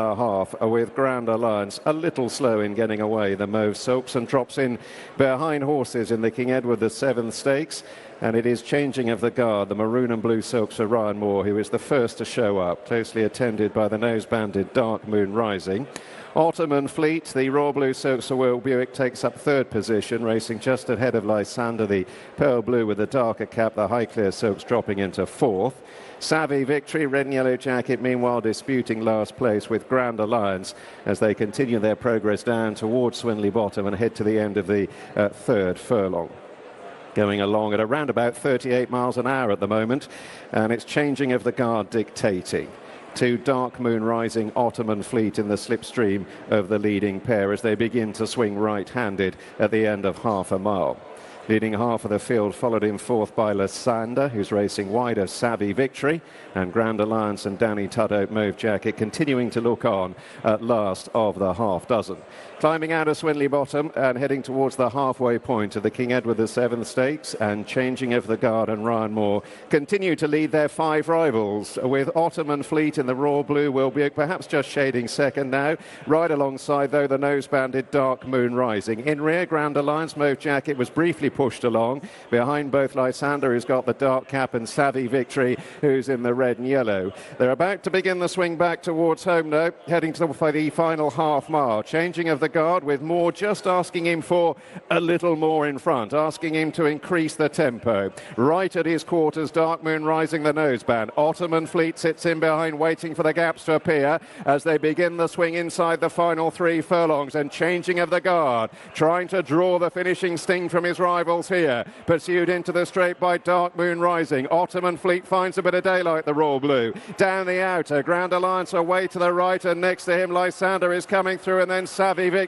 half with Grand Alliance a little slow in getting away. The Mauve Silks and drops in behind horses in the King Edward VII Stakes, and it is changing of the guard. The maroon and blue silks for Ryan Moore, who is the first to show up, closely attended by the nose-banded Dark Moon Rising. Ottoman Fleet, the Royal Blue Silks for Will Buick, takes up third position, racing just ahead of Lysander, the pearl blue with the darker cap, the Highclere Silks dropping into fourth. Savvy Victory, red and yellow jacket, meanwhile disputing last place with Grand Alliance as they continue their progress down towards Swinley Bottom and head to the end of the third furlong. Going along at around about 38 miles an hour at the moment, and it's changing of the guard dictating to Dark Moon Rising, Ottoman Fleet in the slipstream of the leading pair as they begin to swing right-handed at the end of half a mile. Leading half of the field, followed in fourth by Lysander, who's racing wide of Savvy Victory, and Grand Alliance and Danny Tudhope Mauve Jacket continuing to look on at last of the half dozen. Climbing out of Swinley Bottom and heading towards the halfway point of the King Edward VII Stakes, and changing of the guard and Ryan Moore continue to lead their five rivals, with Ottoman Fleet in the Royal Blue Will Buick perhaps just shading second now. Right alongside, though, the nose-banded Dark Moon Rising. In rear, Grand Alliance Mauve Jacket was briefly pushed along. Behind both, Lysander, who's got the dark cap, and Savvy Victory, who's in the red and yellow. They're about to begin the swing back towards home now, heading to the final half mile. Changing of the guard, with Moore just asking him for a little more in front, asking him to increase the tempo. Right at his quarters, Dark Moon Rising, the noseband. Ottoman Fleet sits in behind, waiting for the gaps to appear as they begin the swing inside the final three furlongs. And changing of the guard, trying to draw the finishing sting from his rivals here. Pursued into the straight by Dark Moon Rising. Ottoman Fleet finds a bit of daylight, the Royal Blue. Down the outer, Grand Alliance away to the right, and next to him Lysander is coming through, and then Savvy Victory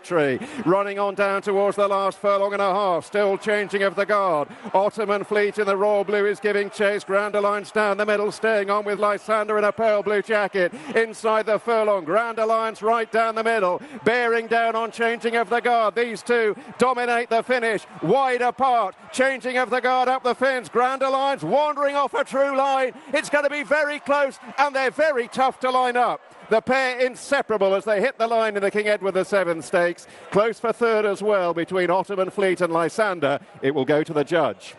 running on down towards the last furlong and a half. Still changing of the guard. Ottoman Fleet in the Royal Blue is giving chase. Grand Alliance down the middle, staying on with Lysander in a pearl blue jacket inside the furlong. Grand Alliance right down the middle, bearing down on changing of the guard. These two dominate the finish, wide apart. Changing of the guard up the fence. Grand Alliance wandering off a true line. It's going to be very close, and they're very tough to line up. The pair inseparable as they hit the line in the King Edward VII Stakes. Close for third as well between Ottoman Fleet and Lysander. It will go to the judge.